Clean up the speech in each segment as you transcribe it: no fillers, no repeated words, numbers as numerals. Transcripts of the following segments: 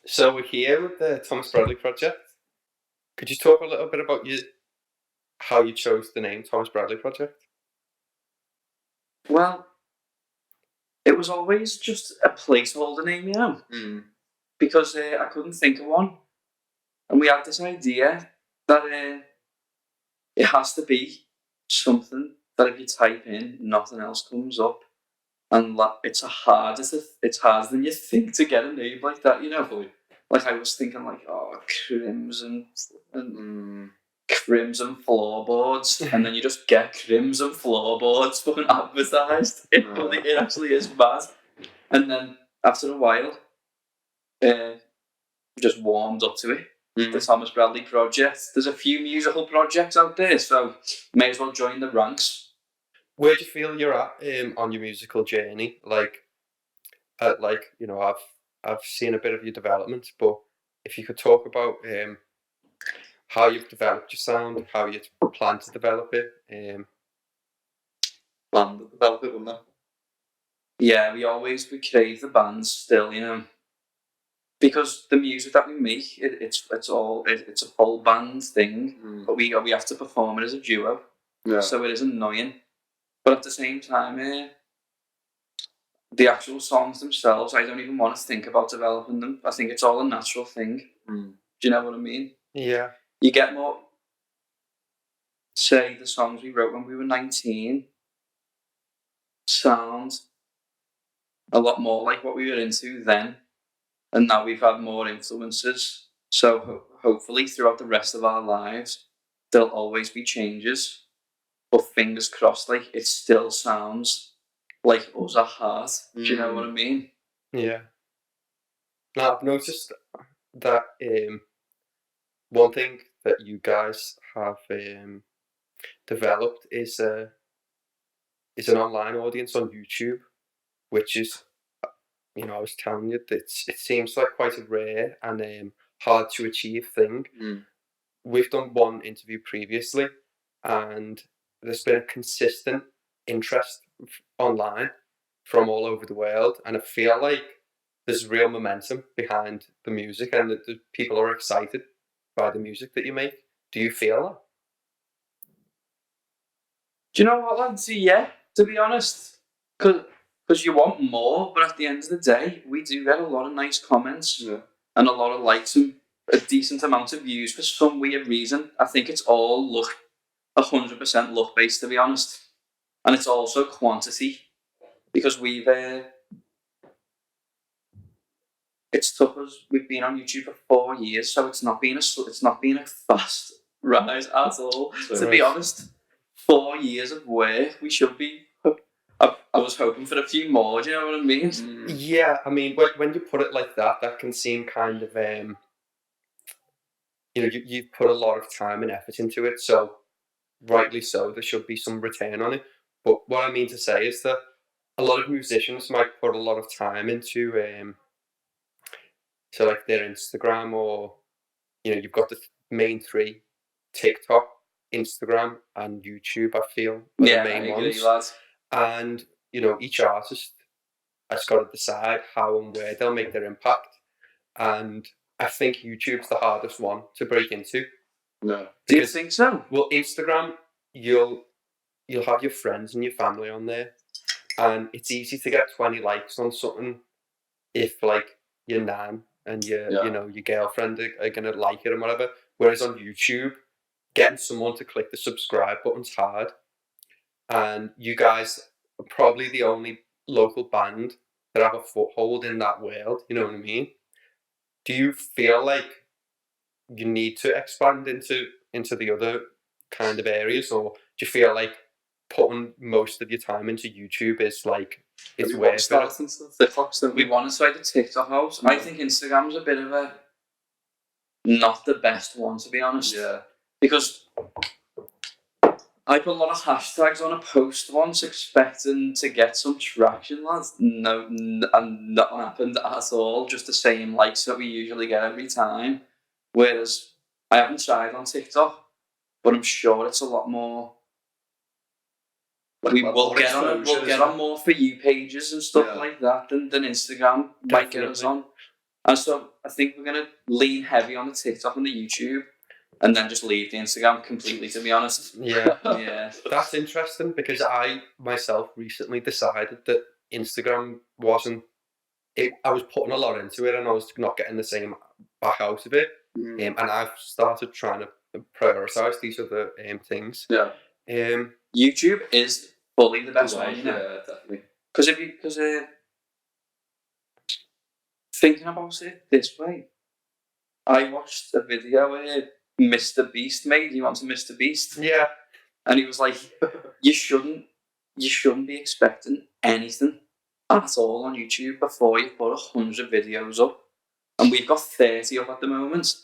So we're here with the Thomas Bradley Project. Could you talk a little bit about how you chose the name Thomas Bradley Project? Well, it was always just a placeholder name, because I couldn't think of one. And we had this idea that it has to be something that if you type in, nothing else comes up. And it's harder than you think to get a name like that, Like I was thinking crimson floorboards, and then you just get crimson floorboards fucking advertised. It actually is bad. And then after a while, just warmed up to it. The Thomas Bradley Project. There's a few musical projects out there, so may as well join the ranks. Where do you feel you're at on your musical journey? I've seen a bit of your development, but if you could talk about how you've developed your sound, how you plan to develop it. Plan to develop it, wouldn't it? Yeah, we create the bands still, because the music that we make, it's a whole band thing, but we have to perform it as a duo. Yeah. So it is annoying, but at the same time, the actual songs themselves, I don't even want to think about developing them. I think it's all a natural thing. Do you know what I mean? Yeah. You get more. Say the songs we wrote when we were 19 sound a lot more like what we were into then, and now we've had more influences. So hopefully throughout the rest of our lives, there'll always be changes. But fingers crossed, like it still sounds like us at heart. Do you know what I mean? Yeah. Now I've noticed that one thing that you guys have developed is an online audience on YouTube, which is, I was telling you that it seems like quite a rare and hard to achieve thing. We've done one interview previously, and there's been a consistent interest online from all over the world, and I feel like there's real momentum behind the music, and that the people are excited by the music that you make. Do you feel that? Do you know what, lads? Yeah, to be honest, because you want more, but at the end of the day, we do get a lot of nice comments and a lot of likes and a decent amount of views for some weird reason. I think it's all luck, 100% luck based, to be honest, and it's also quantity because it's took us. We've been on YouTube for 4 years, so it's not been a fast rise at all. To be honest, 4 years of work. We should be. I was hoping for a few more. Do you know what I mean? Yeah, I mean, when you put it like that, that can seem kind of you've put a lot of time and effort into it, so rightly so, there should be some return on it. But what I mean to say is that a lot of musicians might put a lot of time into so like their Instagram, or you've got the main three: TikTok, Instagram, and YouTube. I feel are the main ones. Lads. And each artist has got to decide how and where they'll make their impact. And I think YouTube's the hardest one to break into. No. Do you think so? Well, Instagram, you'll have your friends and your family on there, and it's easy to get 20 likes on something if like your nan and your girlfriend are gonna like it and whatever. Whereas on YouTube, getting someone to click the subscribe button's hard. And you guys are probably the only local band that have a foothold in that world. You know what I mean? Do you feel like you need to expand into the other kind of areas, or do you feel like putting most of your time into YouTube is like it's worth it? We want to try the TikTok house. I think Instagram's a bit of not the best one, to be honest. Yeah. Because I put a lot of hashtags on a post once, expecting to get some traction, lads. No, and nothing happened at all. Just the same likes that we usually get every time. Whereas I haven't tried on TikTok, but I'm sure it's a lot more. We'll get on more For You pages and stuff like that than Instagram might get us on. And so I think we're going to lean heavy on the TikTok and the YouTube, and then just leave the Instagram completely, to be honest. Yeah. Yeah. That's interesting because I myself recently decided that Instagram wasn't. I was putting a lot into it and I was not getting the same back out of it. And I've started trying to prioritize these other things. Yeah. YouTube is fully the best one, you know. Yeah, definitely. Because thinking about it this way, I watched a video where Mr. Beast made. You want to Mr. Beast? Yeah. And he was like, you shouldn't be expecting anything at all on YouTube before you put 100 videos up. And we've got 30 up at the moment.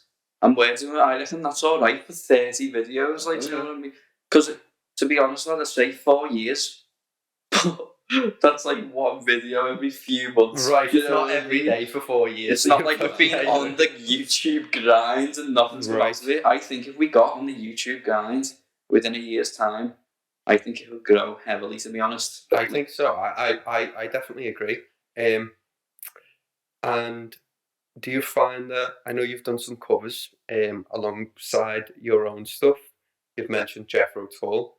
And we're doing it, I reckon that's alright for 30 videos. Like, you know what I mean? Because, to be honest, I'd say 4 years. That's like one video every few months. Right, it's not every day for 4 years. It's not like we've been on the YouTube grind and nothing's come out of it. I think if we got on the YouTube grind within a year's time, I think it would grow heavily, to be honest. I think so. I definitely agree. And do you find that, I know you've done some covers alongside your own stuff. You've mentioned Jethro Tull.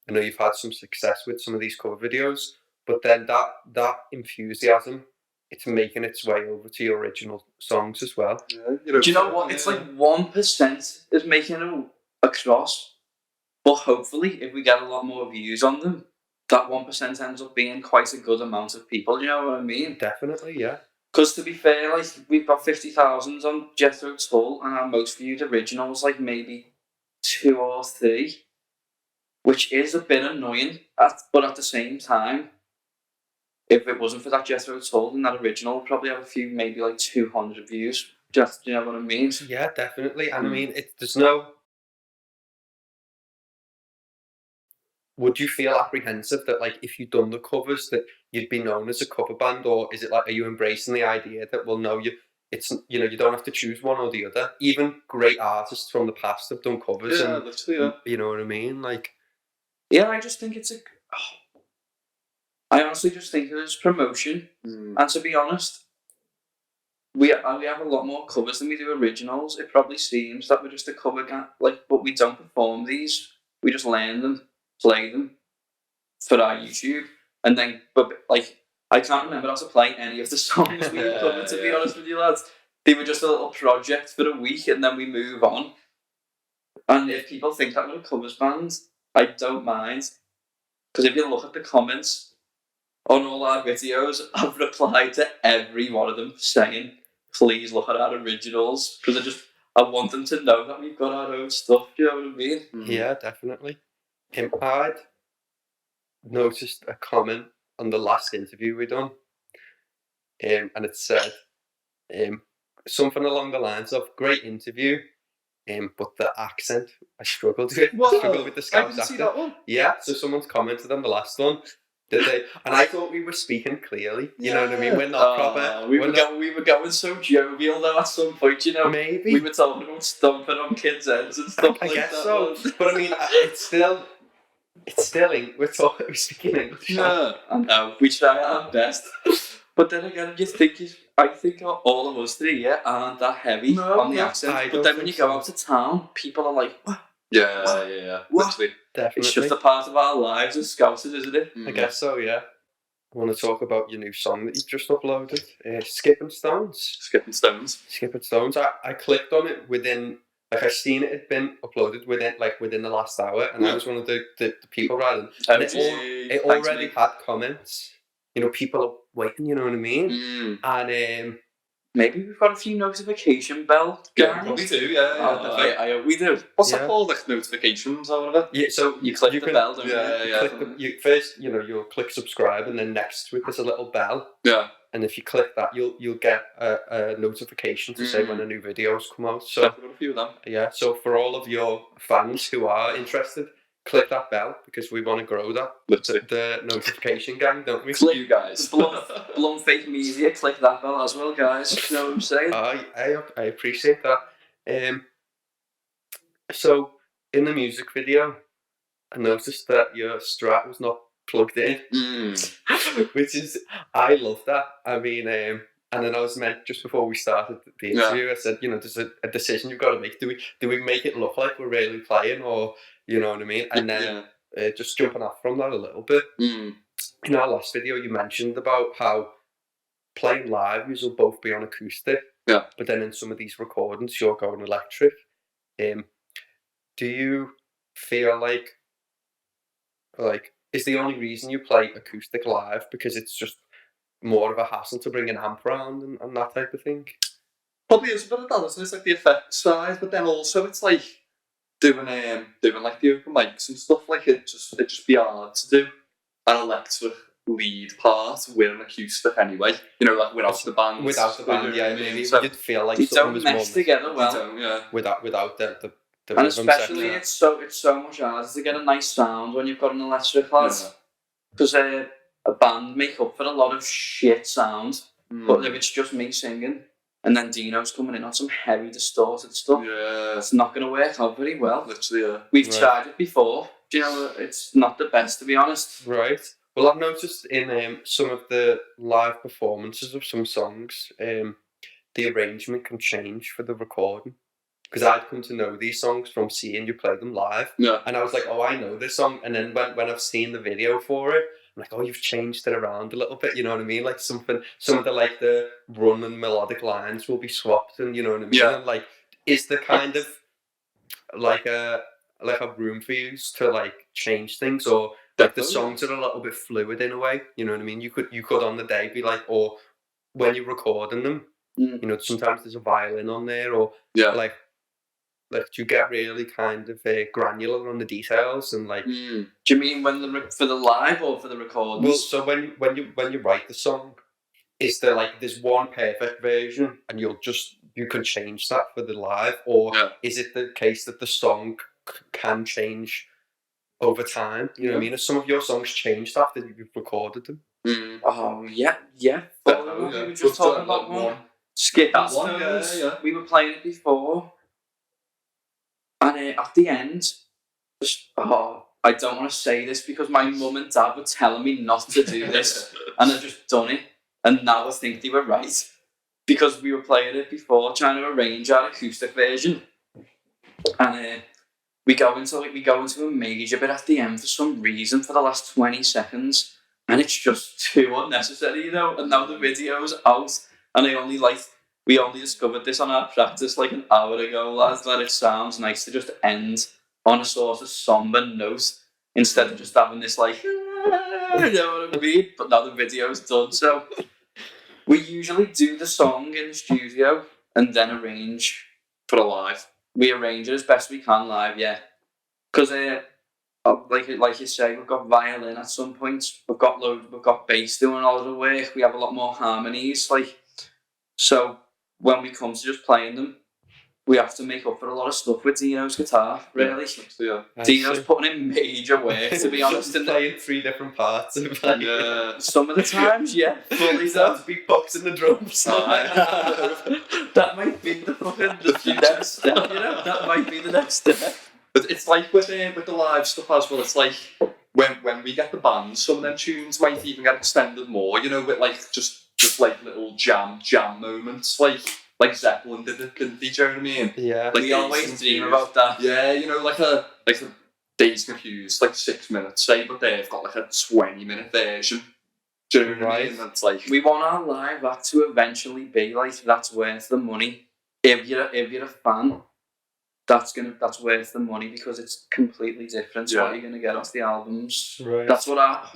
I know you've had some success with some of these cover videos, but then that enthusiasm, it's making its way over to your original songs as well. Yeah, do you know what? It's like 1% is making it across, but hopefully if we get a lot more views on them, that 1% ends up being quite a good amount of people. You know what I mean? Definitely, yeah. Because to be fair, like we've got 50,000 on Jethro Tull, and our most viewed originals like maybe 2 or 3. Which is a bit annoying, but at the same time, if it wasn't for that Jethro Tull, then that original would probably have a few, maybe like 200 views. Just, you know what I mean? Yeah, definitely. And I mean, there's no. Would you feel apprehensive that, like, if you'd done the covers, that you'd be known as a cover band, or is it like, are you embracing the idea that, well, no, it's, you know, you don't have to choose one or the other. Even great artists from the past have done covers, and you know what I mean, like. Yeah, I just think it's I honestly just think it is promotion. And to be honest, we have a lot more covers than we do originals. It probably seems that we're just a cover gang, like, but we don't perform these. We just learn them, play them for our YouTube, and then, but like, I can't remember how to play any of the songs we covered, to be honest with you lads. They were just a little project for a week, and then we move on. And if people think that we're a covers band, I don't mind, because if you look at the comments on all our videos, I've replied to every one of them saying, please look at our originals, because I want them to know that we've got our own stuff, you know what I mean? Yeah, definitely. I'd noticed a comment on the last interview we done, and it said something along the lines of, great interview, but the accent, I struggled with. What? Struggled with the Scouse accent. See that one? Yeah, so someone's commented on the last one. Did they? And I thought we were speaking clearly. You know what I mean? We're not proper. We were going so jovial though at some point, you know. Maybe. We were talking about stomping on kids' heads and stuff I like guess that. so. But I mean, it's still we're speaking English. Yeah, I know. We try our best. But then again, I think all of us three, aren't that heavy on the accent. But then when you go out to town, people are like, what? Yeah. What? Definitely. It's just a part of our lives as Scousers, isn't it? I guess so, yeah. I want to talk about your new song that you just uploaded, Skipping Stones. Skipping Stones. I clicked on it within, like, I seen it had been uploaded within the last hour, and I was one of the people writing. And it already had comments. You know, people are waiting, you know what I mean? And maybe we've got a few notification bell. Yeah, we do, yeah. We do. What's that called? Like notifications or whatever? Yeah, so you click the bell, don't you? First, you know, you'll click subscribe, and then next to it there's a little bell. Yeah. And if you click that, you'll get a notification to say when a new video's come out. So I've got a few of them. Yeah, so for all of your fans who are interested, click that bell, because we want to grow that. The notification gang, don't we? Click, you guys. Blum Fake Media, click that bell as well, guys. You know what I'm saying? I appreciate that. So in the music video, I noticed that your Strat was not plugged in, which is, I love that. I mean, And then I was meant, just before we started the interview, I said, there's a decision you've got to make. Do we make it look like we're really playing, or you know what I mean? And then just jumping off from that a little bit. In our last video, you mentioned about how playing live, you will both be on acoustic. Yeah. But then in some of these recordings, you're going electric. Do you feel like is the only reason you play acoustic live because it's just more of a hassle to bring an amp around and that type of thing? Probably is a bit of that, isn't it? It's like the effects side, but then also it's like doing like the open mics and stuff. Like it just be hard to do an electric lead part with an acoustic anyway. Like without the band. Without the band, yeah. Maybe so you'd feel like they something don't was mesh more together well. Without the and rhythm especially section. it's so much harder to get a nice sound when you've got an electric lad. Because a band make up for a lot of shit sound. But if it's just me singing and then Dino's coming in on some heavy distorted stuff, it's not going to work out very well. Literally, We've tried it before. It's not the best, to be honest. Right. Well, I've noticed in some of the live performances of some songs, the arrangement can change for the recording. Because I'd come to know these songs from seeing you play them live. Yeah. And I was like, oh, I know this song. And then when I've seen the video for it, I'm like, oh, you've changed it around a little bit. You know what I mean? Like some of the run and melodic lines will be swapped, and you know what I mean? Yeah. And is there kind of like a room for you to change things, or the songs are a little bit fluid in a way? You know what I mean? You could on the day be like, or when you're recording them, sometimes there's a violin on there, or do you get really kind of granular on the details and Do you mean for the live or for the recordings? Well, so when you write the song, is there there's one perfect version and you can change that for the live, or is it the case that the song can change over time? You know what I mean? Have some of your songs changed after you've recorded them? Oh yeah. We were just talking about one. Skip that one. Yeah. We were playing it before. And at the end, I don't want to say this because my mum and dad were telling me not to do this, and I've just done it. And now I think they were right because we were playing it before, trying to arrange our acoustic version, and we go into a major bit at the end for some reason for the last 20 seconds, and it's just too unnecessary, And now the video's out, and we only discovered this on our practice an hour ago, lads, that it sounds nice to just end on a sort of somber note instead of just having this you know what I mean? But now the video's done, so we usually do the song in the studio and then arrange for a live. We arrange it as best we can live, yeah. Because like you say, we've got violin at some points, we've got bass doing all of the work, we have a lot more harmonies, so when we come to just playing them, we have to make up for a lot of stuff with Dino's guitar, really. Yeah. Dino's putting in major work, to be honest. And playing 3 different parts. Some of the times, yeah. Fully sounds big box in the drums. That might be the next step, That might be the next step. But it's with the live stuff as well. It's when we get the band, some of them tunes might even get extended more, with just little jam moments, like Zeppelin did it, didn't they? Do you know what I mean? Yeah. We always dream about that. Yeah, like the Days Confused, 6 minutes, say, but they've got a 20-minute version. Do you know what I mean? That's we want our live act to eventually be that's worth the money. If you're a fan, that's worth the money because it's completely different to what you're gonna get off the albums. Right. That's what our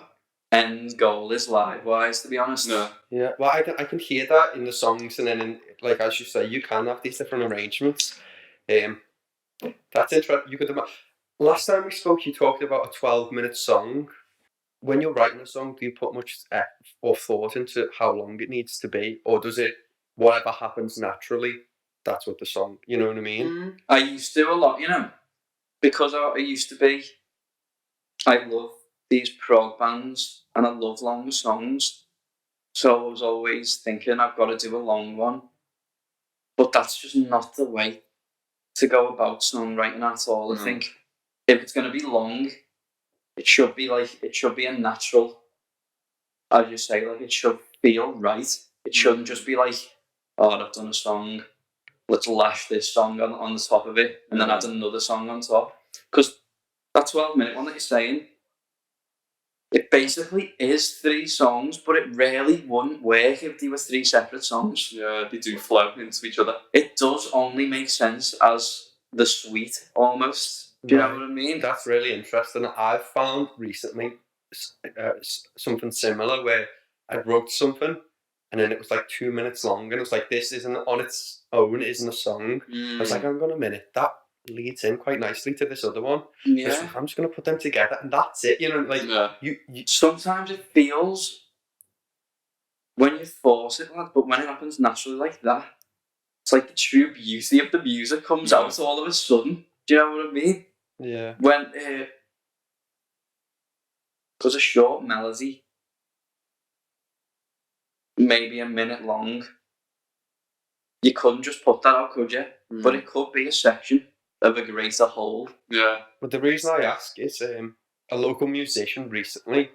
end goal is live wise, to be honest. Yeah. Well, I can hear that in the songs, and then in, as you say, you can have these different arrangements. That's interesting. Last time we spoke, you talked about a 12-minute song. When you're writing a song, do you put much effort or thought into how long it needs to be, or does it whatever happens naturally? That's what the song. You know what I mean? I used to a lot, because I used to be. I love these prog bands and I love long songs, so I was always thinking I've got to do a long one, but that's just not the way to go about songwriting at all. I think if it's going to be long, it should be a natural, as you say, it should feel right. It shouldn't just be like, oh, I've done a song, let's lash this song on the top of it, and then add another song on top. Because that 12-minute one that you're saying, it basically is 3 songs, but it really wouldn't work if they were 3 separate songs. Yeah, they do flow into each other. It does only make sense as the suite, almost. Do you know what I mean? That's really interesting. I've found recently something similar where I wrote something and then it was like 2 minutes long and it was like, this isn't on its own, it isn't a song. I was like, hang on a minute, that leads in quite nicely to this other one. Yeah. I'm just going to put them together and that's it, you know, like, you sometimes it feels, when you force it, lad, but when it happens naturally like that, it's like the true beauty of the music comes out all of a sudden. Do you know what I mean? Yeah. When, because a short melody, maybe a minute long, you couldn't just put that out, could you? But it could be a section of a greater whole. Yeah. But the reason I ask is a local musician recently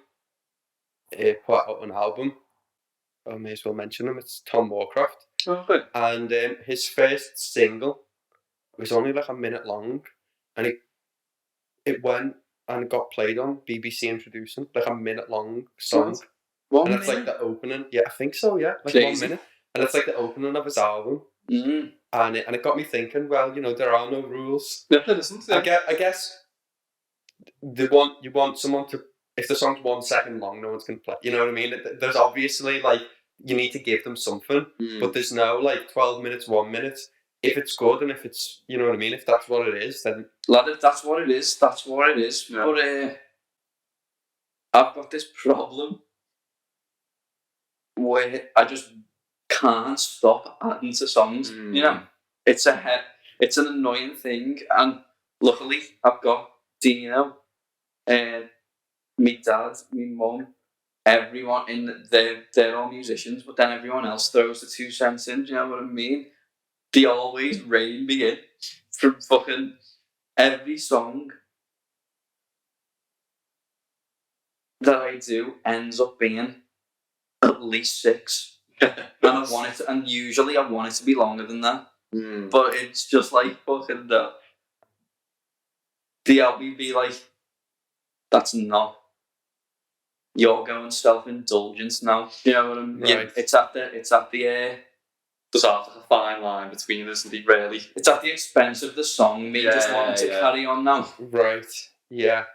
put out an album. I may as well mention him. It's Tom Warcraft. Okay. And his first single was only like a minute long, and it went and got played on BBC Introducing, like a minute long song. What? And it's like the opening. Yeah, I think so. Yeah, like Crazy. 1 minute, and it's like the opening of his album. Mm. And it got me thinking. Well, you know, there are no rules. Yeah, there isn't. Yeah. I guess you want someone to. If the song's 1 second long, no one's gonna play. You know what I mean? There's obviously like you need to give them something, but there's no like 12 minutes, 1 minute. If it's good and if it's, you know what I mean, if that's what it is, then Lad, if that's what it is, that's what it is. Yeah. But I've got this problem where I just can't stop adding to songs. You know, it's an annoying thing, and luckily I've got Dino, me dad, me mum, everyone in they're all musicians, but then everyone else throws the 2 cents in. Do you know what I mean? They always rein me in from fucking every song that I do ends up being at least 6. And usually I want it to be longer than that. But it's just like fucking the album be like, that's not. You're going self-indulgence now. You know what I mean? Right. Yeah, it's at the There's like a fine line between us, and really. It's at the expense of the song. Me just wanting to carry on now. Right. Yeah.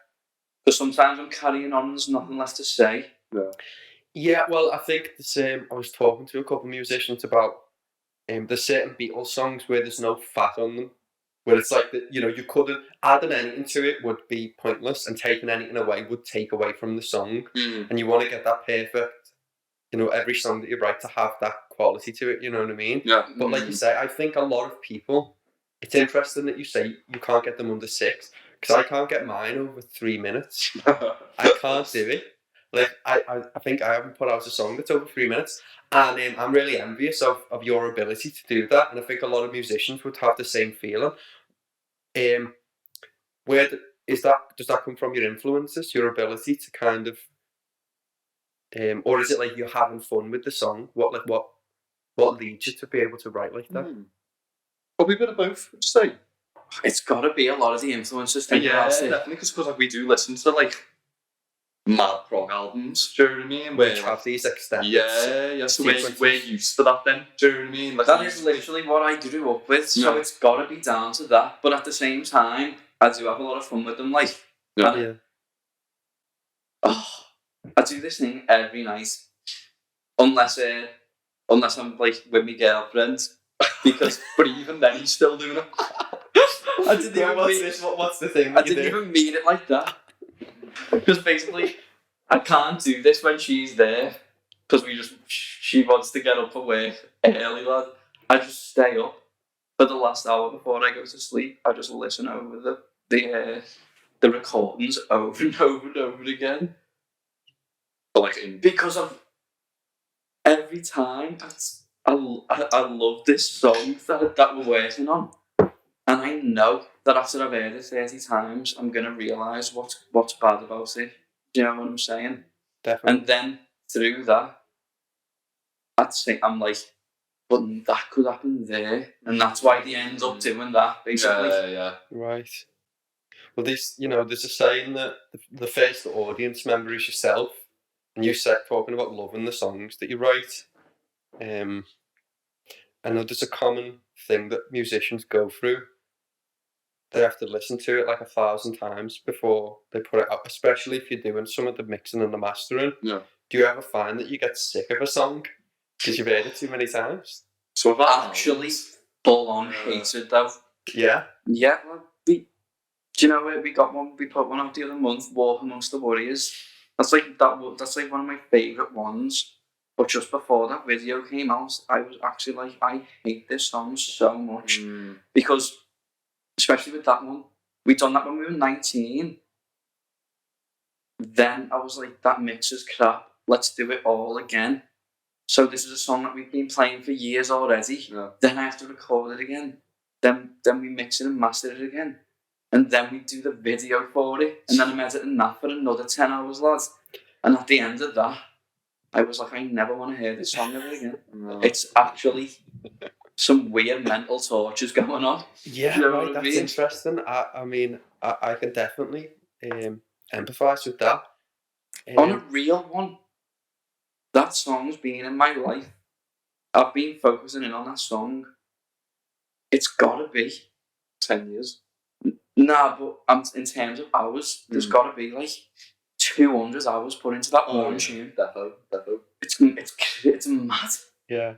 Because sometimes I'm carrying on and there's nothing left to say. Yeah. Yeah. Well, I think the same. I was talking to a couple of musicians about there's certain Beatles songs where there's no fat on them, where it's like that. You know, you couldn't adding anything to it would be pointless, and taking anything away would take away from the song. And you want to get that perfect. You know, every song that you write to have that quality to it, you know what I mean? Yeah. But like you say, I think a lot of people, it's interesting that you say you can't get them under 6, because I can't get mine over 3 minutes. I can't do it. Like, I think I haven't put out a song that's over 3 minutes, and I'm really envious of your ability to do that, and I think a lot of musicians would have the same feeling. Does that come from your influences, your ability to kind of or is it like you're having fun with the song? What leads you to be able to write like that? Probably a bit of both, would you say? It's got to be a lot of the influences. Yeah, definitely, because like, we do listen to like mad prog albums. Do you know what I mean? Which have these extended. Yeah. So we're used to that then. Do you know what I mean? Like, that is literally what I grew up with. So it's got to be down to that. But at the same time, I do have a lot of fun with them. Like, Yeah. I do this thing every night, unless I'm like with my girlfriend, because. But even then, he's still doing it. I didn't even What's the thing? I didn't even mean it like that. Because basically, I can't do this when she's there, because she wants to get up for work early, lad. I just stay up for the last hour before I go to sleep. I just listen over the recordings over and over and over again. Because of every time I love this song that we're working on, and I know that after I've heard it 30 times, I'm gonna realise what's bad about it. Do you know what I'm saying? Definitely. And then through that, I'm like, but that could happen there, and that's why they end up doing that, basically. Yeah. Right. Well, there's a saying that the first audience member is yourself, and you said talking about loving the songs that you write. I know there's a common thing that musicians go through. They have to listen to it like 1,000 times before they put it up, especially if you're doing some of the mixing and the mastering. Yeah. Do you ever find that you get sick of a song because you've heard it too many times? So that Actually, full on hated though. Yeah. Yeah, well, do you know where we got one? We put one out the other month, Walk Amongst the Warriors. That's like one of my favourite ones. But just before that video came out, I was actually like, I hate this song so much. Because, especially with that one, we done that when we were 19. Then I was like, that mix is crap. Let's do it all again. So this is a song that we've been playing for years already. Yeah. Then I have to record it again. Then we mix it and master it again. And then we do the video for it. And then I'm editing that for another 10 hours, lads. And at the end of that, I was like, I never want to hear this song ever again. No. It's actually some weird mental tortures going on. Yeah, You know right, what I that's mean? interesting. I mean, I can definitely empathise with that. On a real one, that song's been in my life. I've been focusing in on that song. It's gotta be 10 years. Nah, but in terms of hours, there's gotta be like 200 hours put into that one tune. Defo. It's mad. Yeah.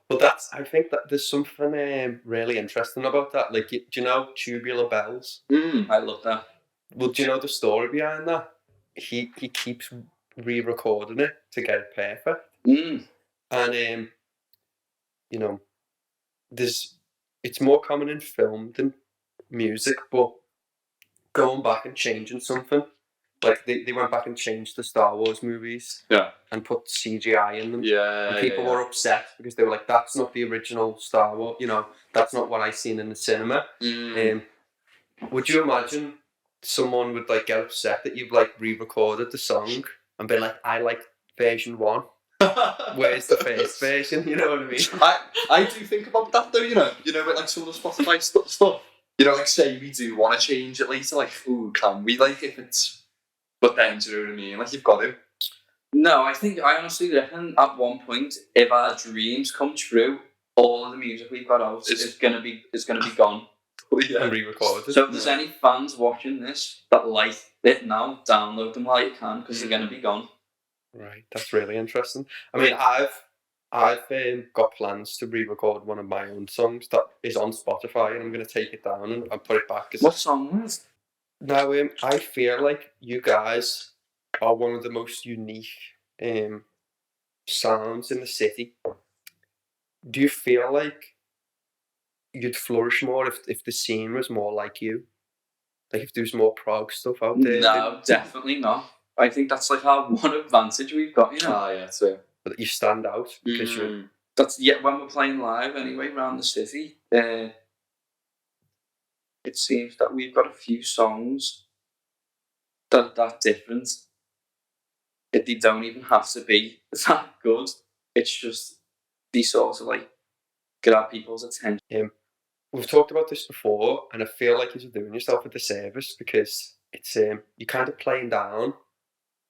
Well, I think that there's something really interesting about that. Like, do you know Tubular Bells? I love that. Well, do you know the story behind that? He keeps re-recording it to get it perfect. And you know, it's more common in film than music, but going back and changing something, like they went back and changed the Star Wars movies, and put CGI in them. And people were upset because they were like, "That's not the original Star Wars. That's not what I seen in the cinema." Would you imagine someone would like get upset that you've like re-recorded the song and be like, "I like version 1. Where's the first version?" You know what I mean? I do think about that though, with like some of the Spotify stuff. Like say we do want to change it later, like, ooh, can we, like, if it's, but then, do you know what I mean? Like, you've got to. No, I honestly reckon at one point, if our dreams come true, all of the music we've got out is gonna be gone. And re-recorded. So if there's any fans watching this that like it now, download them while you can, because they're gonna be gone. Right, that's really interesting. I mean, I've got plans to re-record one of my own songs that is on Spotify, and I'm going to take it down and put it back. What song was it? Now, I feel like you guys are one of the most unique sounds in the city. Do you feel like you'd flourish more if the scene was more like you? Like if there was more prog stuff out there? No, definitely not. I think that's like our one advantage we've got, so but you stand out because you're... That's when we're playing live anyway around the city. It seems that we've got a few songs that are that different. They don't even have to be that good. It's just these sort of like grab people's attention. We've talked about this before, and I feel like you're doing yourself a disservice because it's you're kind of playing down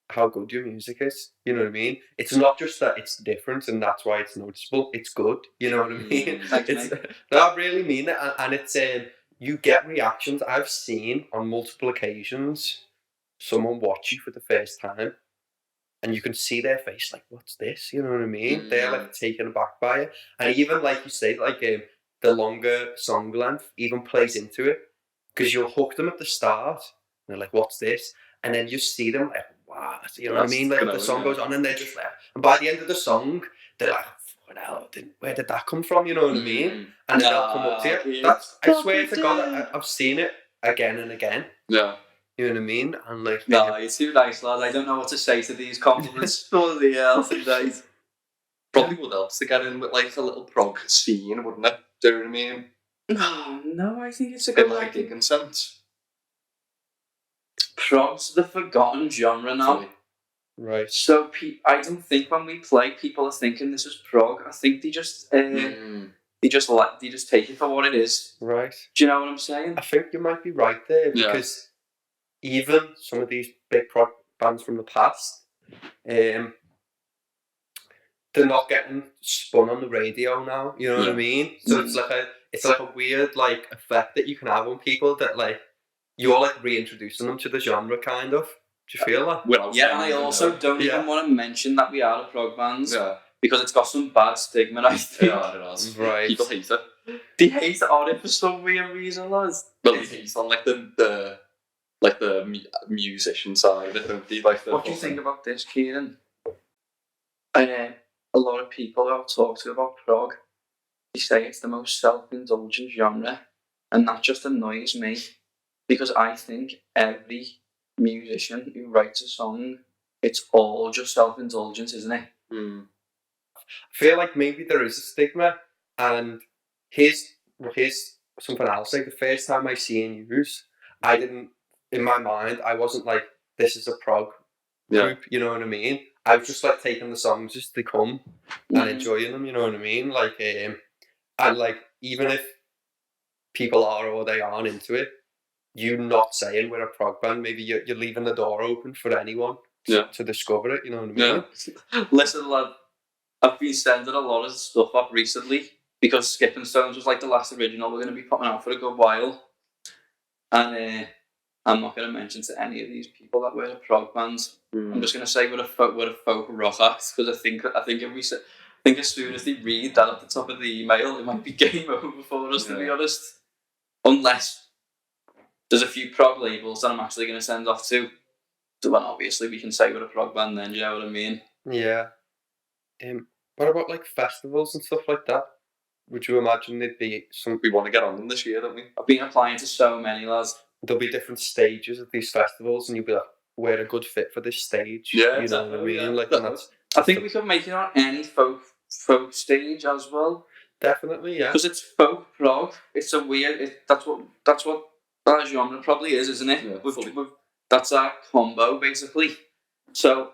how good your music is. You know what I mean? It's not just that it's different and that's why it's noticeable. It's good. You know what I mean? I really mean it, and it's you get reactions. I've seen on multiple occasions someone watch you for the first time, and you can see their face like, "What's this?" You know what I mean? They're like taken aback by it, and even like you say, like the longer song length even plays into it because you'll hook them at the start, and they're like, "What's this?" And then you see them like, wow, you know what I mean? Like the song goes on and they're just like, and by the end of the song, they're like, what the hell, where did that come from? You know what I mean? And then they'll come up to you. I swear to God, I've seen it again and again. Yeah. You know what I mean? And like, no, you're too nice, lad. I don't know what to say to these compliments. Bloody hell, tonight. Probably would help to get in with like a little prog scene, wouldn't it? Do you know what I mean? No, I think it's a good like in sense. Prog's the forgotten genre now. Right. So I don't think when we play, people are thinking this is prog. I think they just they just take it for what it is. Right. Do you know what I'm saying? I think you might be right there because even some of these big prog bands from the past, they're not getting spun on the radio now. You know what I mean? So it's like a weird like effect that you can have on people that like you're like reintroducing them to the genre, kind of. Do you feel that? And I also don't even want to mention that we are the prog bands because it's got some bad stigma. I think. Yeah, it has. Right. People hate it. They hate on it for some weird reason, lads. Well, they hate on like the musician side of it, don't they? Like what do you think about this, Kieran? A lot of people I've talked to about prog, they say it's the most self-indulgent genre, and that just annoys me because I think every musician who writes a song, it's all just self-indulgence, isn't it? I feel like maybe there is a stigma, and here's something else. Like the first time I seen yous, I didn't, in my mind, I wasn't like, this is a prog group, you know what I mean? I was just like taking the songs as they come and enjoying them, you know what I mean? Like, and like, even if people are or they aren't into it, you not saying we're a prog band, maybe you're leaving the door open for anyone to discover it, you know what I mean? Listen, lad, I've been sending a lot of stuff up recently because Skipping Stones was like the last original we're going to be putting out for a good while. And I'm not going to mention to any of these people that we're a prog band. I'm just going to say we're a folk rock act because I think as soon as they read that at the top of the email, it might be game over for us, to be honest. Unless there's a few prog labels that I'm actually going to send off to. So then obviously we can say we're a prog band then, do you know what I mean? Yeah. What about like festivals and stuff like that? Would you imagine there'd be some... We want to get on them this year, don't we? I've been applying to so many, lads. There'll be different stages of these festivals and you'll be like, we're a good fit for this stage. Yeah, you know what I mean? Yeah. Like, I think we could make it on any folk stage as well. Definitely, yeah. Because it's folk prog. It's a weird... That's what that genre probably is, isn't it? Yeah, that's our combo, basically. So...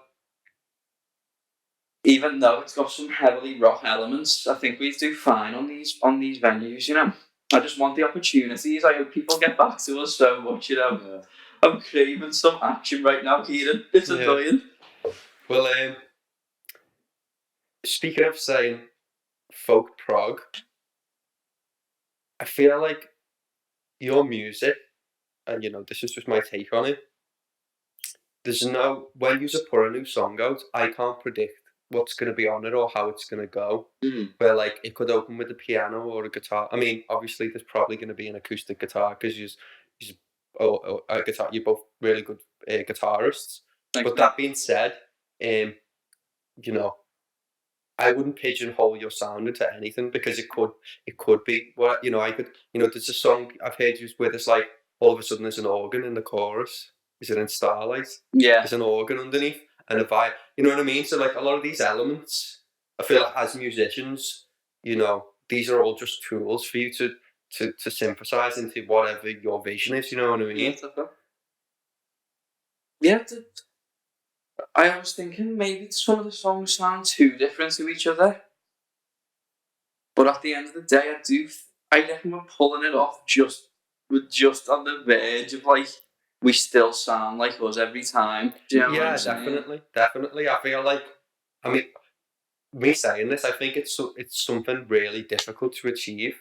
even though it's got some heavily rock elements, I think we do fine on these venues, you know. I just want the opportunities. I hope people get back to us so much, you know. Yeah. I'm craving some action right now, Kieran. It's annoying. Well, speaking of saying folk prog, I feel like your music, and you know, this is just my take on it, when you put a new song out, I can't predict what's going to be on it or how it's going to go. Where like it could open with a piano or a guitar. I mean, obviously there's probably going to be an acoustic guitar because a guitar. You're both really good guitarists. But that being said, you know, I wouldn't pigeonhole your sound into anything because it could be what you know. I could, you know, there's a song I've heard you where there's like all of a sudden there's an organ in the chorus. Is it in Starlight? Yeah. There's an organ underneath. And a vibe, you know what I mean? So like a lot of these elements, I feel like as musicians, you know, these are all just tools for you to synthesize into whatever your vision is, you know what I mean? Yeah, I was thinking maybe some of the songs sound too different to each other. But at the end of the day, I reckon we're pulling it off we're just on the verge of like, we still sound like us every time. Do you know what I'm saying? Definitely. I feel like, I mean, me saying this, I think it's something really difficult to achieve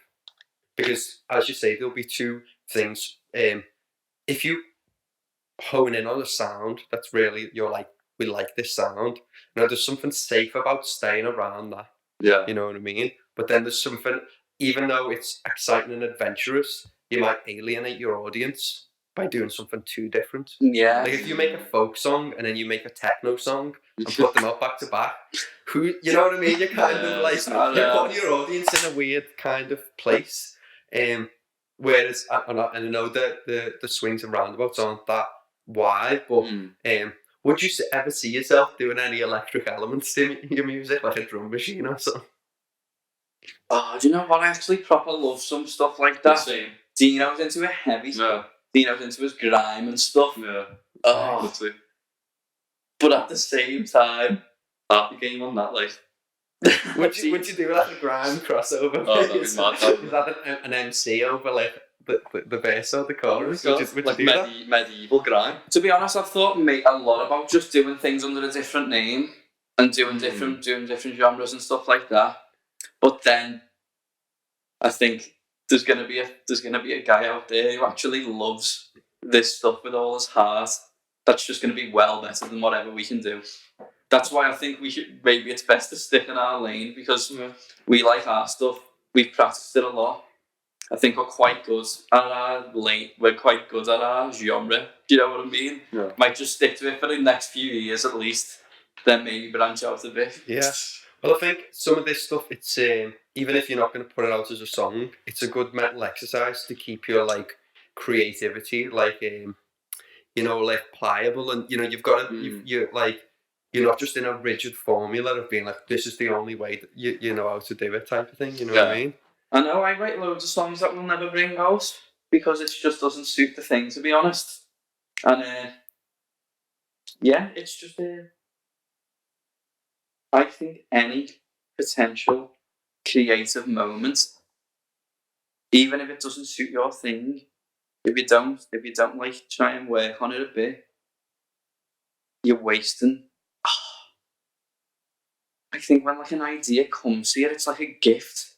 because, as you say, there'll be two things. If you hone in on a sound that's really, you're like, we like this sound. Now, there's something safe about staying around that. Yeah. You know what I mean? But then there's something, even though it's exciting and adventurous, you might alienate your audience by doing something too different. Yeah. Like if you make a folk song and then you make a techno song and put them out back to back, you know what I mean? You're kind of like, you're putting your audience in a weird kind of place. Whereas, I know that the swings and roundabouts aren't that wide, but would you ever see yourself doing any electric elements to your music, like a drum machine or something? Oh, do you know what? I actually proper love some stuff like that. Same. Dino's into a heavy stuff. Dino's into his grime and stuff. Yeah. Oh. But at the same time, happy game on that, like. Would you do like a grime crossover? Oh, that'd be mad. Is that an MC over like the verse or the chorus? Oh, would like you do that? medieval grime. To be honest, I've thought a lot about just doing things under a different name and doing different genres and stuff like that. But then I think there's gonna be a guy out there who actually loves this stuff with all his heart. That's just gonna be well better than whatever we can do. That's why I think maybe it's best to stick in our lane, because we like our stuff. We've practiced it a lot. I think we're quite good at our lane. We're quite good at our genre. Do you know what I mean? Yeah. Might just stick to it for the next few years at least. Then maybe branch out a bit. Yeah. Well, I think some of this stuff, it's even if you're not going to put it out as a song, it's a good mental exercise to keep your like creativity like like pliable, and you've got to you're like, you're not just in a rigid formula of being like, this is the only way that you know how to do it type of thing. You know what I mean? I know I write loads of songs that we'll never bring out because it just doesn't suit the thing, to be honest. And it's just I think any potential creative moment, even if it doesn't suit your thing, if you don't like try and work on it a bit, you're wasting. I think when like an idea comes here, it's like a gift,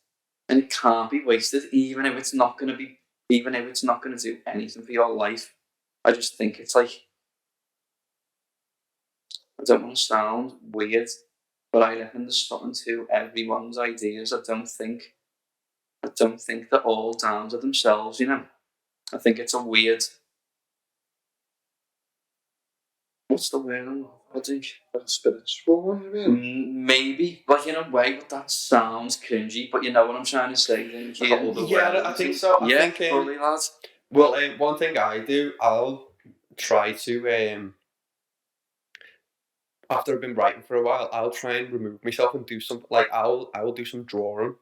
and it can't be wasted, even if it's not gonna do anything for your life. I just think it's like, I don't want to sound weird, but I reckon there's something to everyone's ideas. I don't think they're all down to themselves, I think it's a weird, what's the word? I think Like a spiritual one, you mean? maybe, like in a way, but that sounds cringy. But you know what I'm trying to say, then. Yeah, I think so. I think, fully, lads. Well, one thing I do, I'll try to after I've been writing for a while, I'll try and remove myself and do something like I will do some drawing,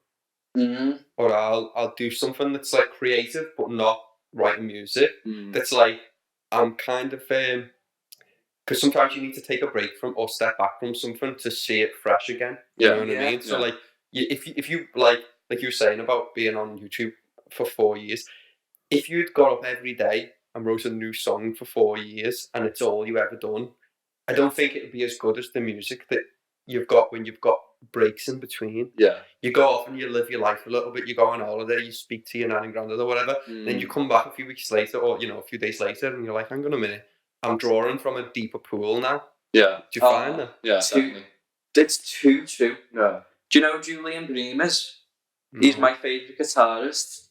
or I'll do something that's like creative but not writing music. That's like, I'm kind of because sometimes you need to take a break from or step back from something to see it fresh again. You know what I mean? So like, if you like you were saying about being on YouTube for 4 years, if you'd got up every day and wrote a new song for 4 years and it's all you ever done, I don't think it would be as good as the music that you've got when you've got breaks in between. Yeah. You go off and you live your life a little bit, you go on holiday, you speak to your nan and granddad or whatever, then you come back a few weeks later or, a few days later, and you're like, hang on a minute, I'm drawing from a deeper pool now. Yeah. Do you find that? Yeah, definitely. It's too true. Yeah. Do you know who Julian Bream is? He's my favourite guitarist.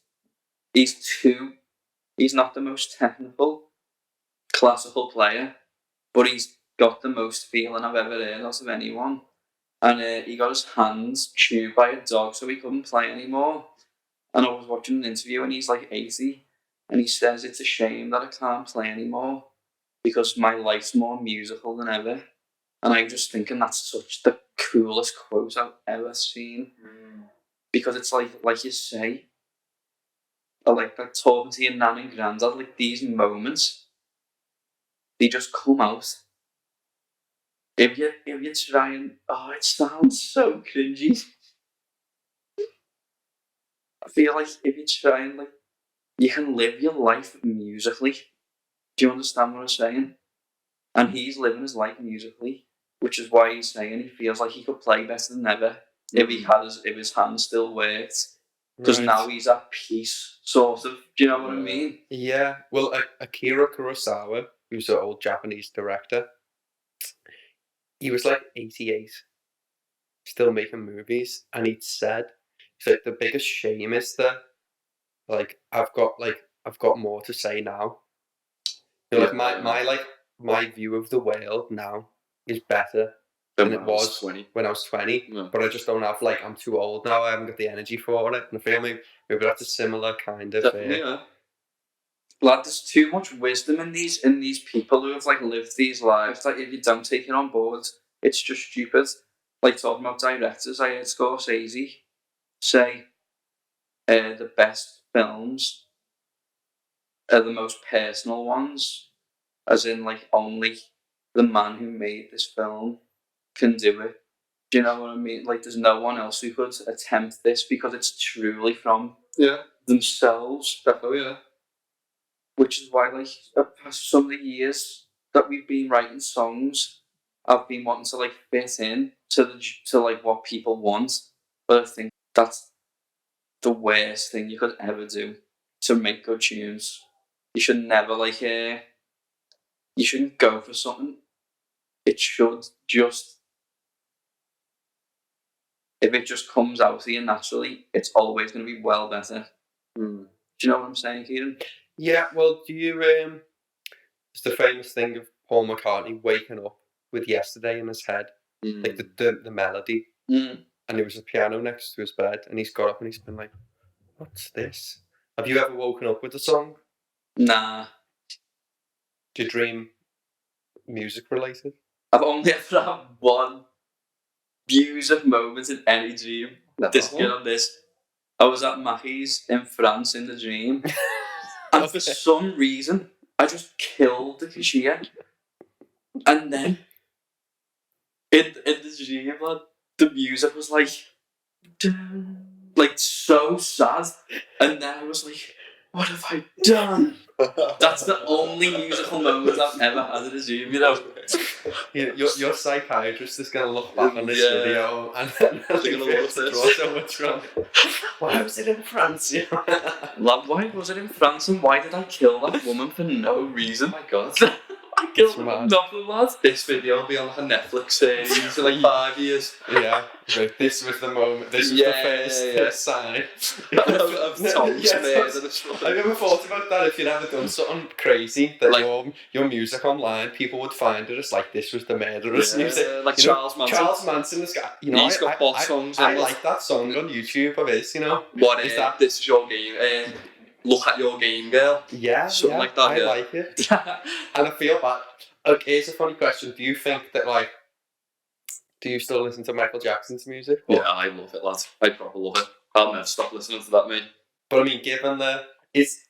He's not the most technical, classical player, but he's got the most feeling I've ever heard out of anyone. And he got his hands chewed by a dog, so he couldn't play anymore. And I was watching an interview, and he's like 80, and he says it's a shame that I can't play anymore because my life's more musical than ever. And I'm just thinking that's such the coolest quote I've ever seen, because it's like you say, I like that talking to your nan and granddad, like these moments, they just come out. If you try and, it sounds so cringy. I feel like if you try and you can live your life musically. Do you understand what I'm saying? And he's living his life musically, which is why he's saying he feels like he could play better than ever if his hands still worked. Because now he's at peace, sort of. Do you know what I mean? Yeah. Well, Akira Kurosawa, who's an old Japanese director, he was like 88, still making movies, and he'd said, he's like, the biggest shame is that, like, I've got more to say now. My view of the world now is better than it was when I was 20. Yeah. But I just don't have, I'm too old now. I haven't got the energy for it. And I feel maybe that's a similar kind of. Lad, there's too much wisdom in these people who have lived these lives that if you don't take it on board, it's just stupid. Like talking about directors, I heard Scorsese say the best films are the most personal ones, as in only the man who made this film can do it. Do you know what I mean? Like, there's no one else who could attempt this because it's truly from themselves. Definitely, yeah. Which is why, like, past some of the years that we've been writing songs, I've been wanting to like fit in to like what people want, but I think that's the worst thing you could ever do to make good tunes. You should never like you shouldn't go for something. It should just, if it just comes out of you naturally, it's always going to be well better. Do you know what I'm saying, Kieran? Yeah, well, do you, it's the famous thing of Paul McCartney waking up with Yesterday in his head, like the melody, and there was a piano next to his bed, and he's got up and he's been like, what's this? Have you ever woken up with a song? Nah. Do you dream music related? I've only ever had one music moment in any dream. Just get on this. I was at Mackey's in France in the dream, and for some reason, I just killed the cashier. And then, in the dream, lad, the music was like so sad. And then I was like, what have I done? That's the only musical moment I've ever had in a dream, you know. Your psychiatrist is going to look back on this video and they're going to draw so much from. Why was it in France? Lad, why was it in France and why did I kill that woman for no reason? Oh my god. I killed her for nothing, lad. This video will be on like a Netflix series in like 5 years. Yeah. Like, this was the moment. This was the first sign of Tom's murder. I've never thought about that. If you'd ever done something crazy, that like, your music online, people would find it as like, this was the murderous music. Like Charles Manson. Charles Manson has got, you know, he's got both songs. I like that song on YouTube of his, you know. What is that? This is your game. Look at your game, girl. Yeah, something like that. I like it. And I feel bad. Okay, here's a funny question. Do you think that, like, do you still listen to Michael Jackson's music? Yeah, I love it, lads. I proper love it. I'll never stop listening to that, mate. But I mean, given if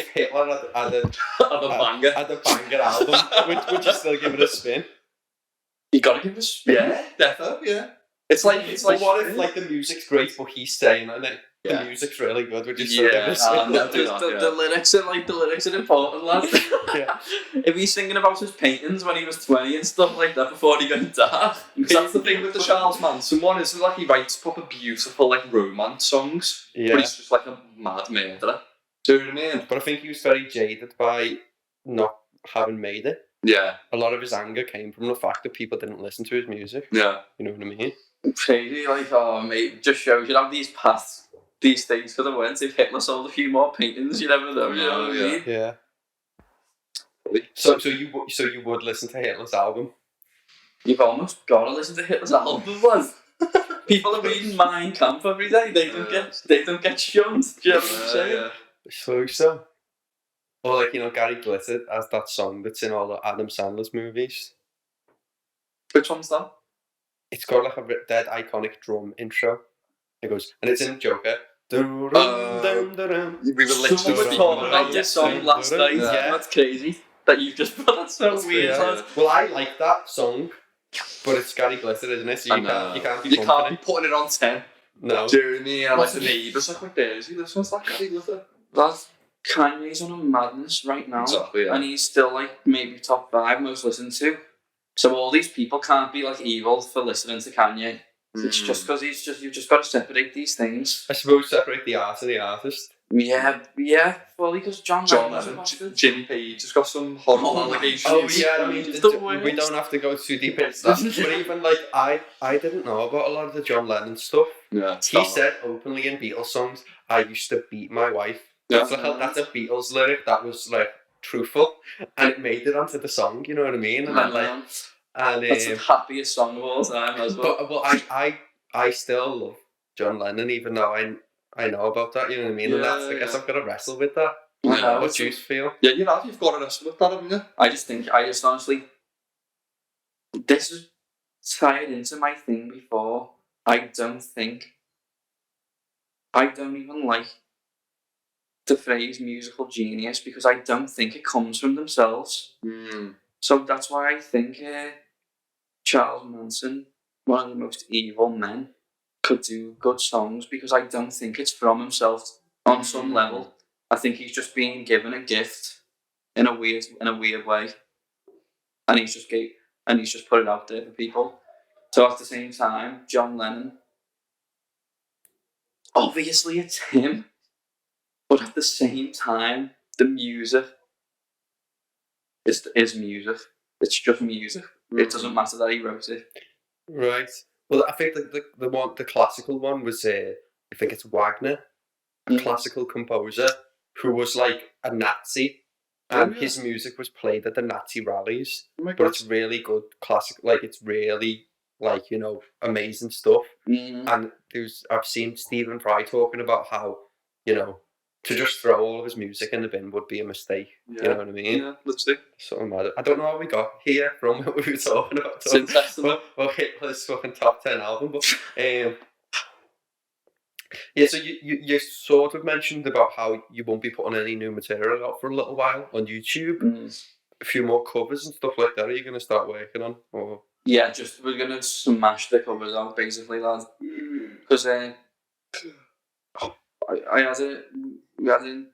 Hitler had a banger album, would you still give it a spin? You gotta give it a spin. Yeah, definitely. Yeah. It's like what if like the music's great, but he's saying it? The music's really good. Would you still give it a spin? The lyrics are important, lads. Yeah. If he's singing about his paintings when he was 20 and stuff like that before he got dark. Because that's the thing with the Charles Manson one, is like he writes proper beautiful like romance songs, but he's just like a mad murderer. Do you know what I mean? But I think he was very jaded by not having made it. Yeah. A lot of his anger came from the fact that people didn't listen to his music. Yeah. You know what I mean? Crazy, like, oh mate, just shows you have these paths, these things for the went. If Hitler sold a few more paintings, you never know. You know what I mean? Yeah. So you would listen to Hitler's album? You've almost got to listen to Hitler's album, lad. People are reading Mein Kampf every day. They don't get shunned. Do you know what I'm saying? So. Or like, you know, Gary Glitter has that song that's in all the Adam Sandler's movies. Which one's that? It's got like a dead iconic drum intro. It goes, and it's in Joker. We were literally talking about this song last night. Yeah, that's crazy. That you've just put that so weird. Well, I like that song, but it's Gary Glitter, isn't it? So you can't be putting it on 10. No. Do you know what I mean? And like the neighbours like, what day is he? This one's like Gary Glitter. That's Kanye's on a madness right now. Exactly, yeah. And he's still like maybe top 5 most listened to. So all these people can't be like evil for listening to Kanye. It's just because you've just got to separate these things. I suppose separate the art and the artist. Yeah. Well, because John Lennon, Jimmy Page has got some horrible allegations. Oh yeah, I mean, we don't have to go too deep into that. But even like I didn't know about a lot of the John Lennon stuff. Yeah, he said openly in Beatles songs, "I used to beat my wife." That's a Beatles lyric that was like truthful, and it made it onto the song. You know what I mean? And then like. And that's the happiest song of all time as well. But I still love John Lennon, even though I know about that, you know what I mean? And that's, I guess I've got to wrestle with that. What do you feel? Yeah, you've got to wrestle with that, haven't you? I just honestly, this is tied into my thing before. I don't even like the phrase musical genius because I don't think it comes from themselves. So that's why I think Charles Manson, one of the most evil men, could do good songs, because I don't think it's from himself on some level. I think he's just being given a gift in a weird way, and he's just put it out there for people. So at the same time, John Lennon, obviously it's him, but at the same time, the music is music. It's just music. It doesn't matter that he wrote it. Right. Well, I think the classical one was I think it's Wagner, a classical composer who was like a Nazi, and his music was played at the Nazi rallies. But it's really good classic. Like it's really like amazing stuff. And I've seen Stephen Fry talking about how to just throw all of his music in the bin would be a mistake. You know what I mean? Yeah, let's do. Something like that. I don't know how we got here from what we were talking about. It's interesting. We'll hit this fucking top 10 album. But yeah, so you sort of mentioned about how you won't be putting any new material out for a little while on YouTube. A few more covers and stuff like that. Are you going to start working on? Or yeah, we're gonna smash the covers out basically, lad. Because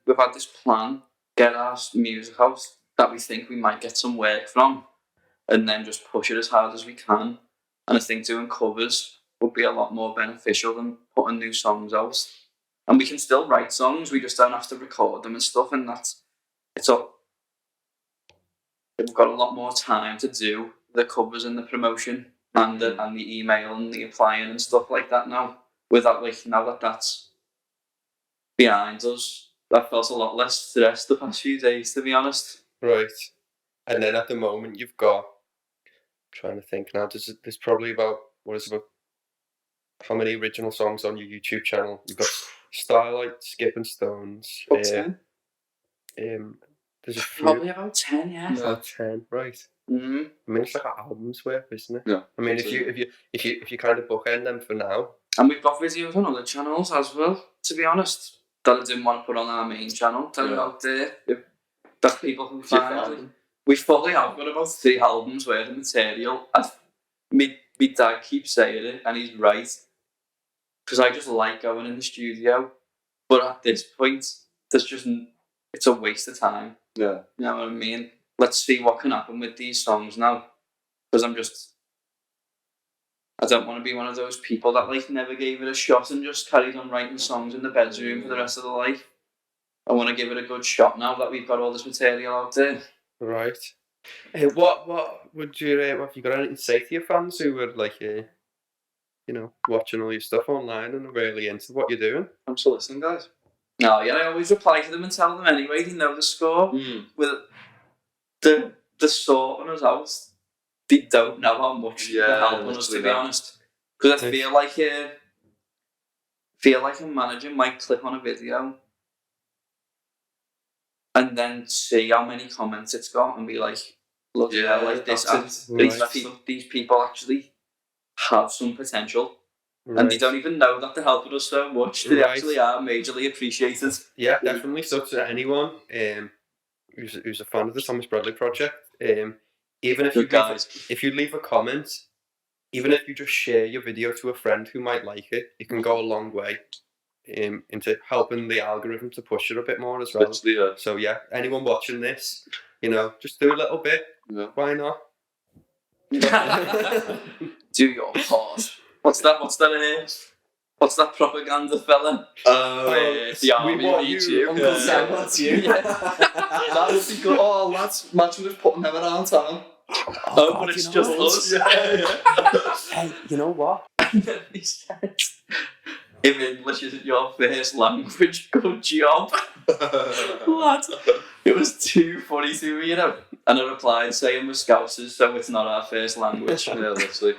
we've had this plan, get our music out that we think we might get some work from, and then just push it as hard as we can. And I think doing covers would be a lot more beneficial than putting new songs out. And we can still write songs, we just don't have to record them and stuff, and we've got a lot more time to do the covers and the promotion and the email and the applying and stuff like that now. Now that that's behind us, I felt a lot less stressed the past few days, to be honest. Right. And then at the moment you've got, I'm trying to think now, there's probably about how many original songs on your YouTube channel? You've got Starlight, Skipping Stones. About 10? There's a few. Probably about 10, yeah. About 10, right. I mean, it's like an album's worth, isn't it? Yeah. I mean, if you kind of bookend them for now. And we've got videos on other channels as well, to be honest, that I didn't want to put on our main channel, that are out there, that people can find. We fully have got about 3 albums worth of material. My dad keeps saying it, and he's right. Because I just like going in the studio. But at this point, it's a waste of time. Yeah. You know what I mean? Let's see what can happen with these songs now. Because I don't want to be one of those people that never gave it a shot and just carried on writing songs in the bedroom for the rest of their life. I want to give it a good shot now that we've got all this material out there. Right. What would you have you got anything to say to your fans who are watching all your stuff online and are really into what you're doing? Thanks for listening, guys. No, yeah, I always reply to them and tell them anyway. They know the score. With the sorting us out, they don't know how much they're helping us, to be honest. Because I feel like a manager might click on a video and then see how many comments it's got and be like, look, these people actually have some potential. Right. And they don't even know that they're helping us so much. They actually are majorly appreciated. Yeah, definitely. So to anyone who's a fan of the Thomas Bradley Project, even if you leave a comment, even if you just share your video to a friend who might like it, it can go a long way into helping the algorithm to push it a bit more as well. So yeah, anyone watching this, just do a little bit. Yeah. Why not? Do your part. What's that? What's that propaganda fella? The army on YouTube. Uncle Sam, that's you. That would be good. Oh, lads, imagine just putting them around town. But it's just us. Hey, you know what? He said, if English isn't your first language, good job. What? It was too funny to me, And I replied saying we're Scousers, so it's not our first language. Yeah, literally.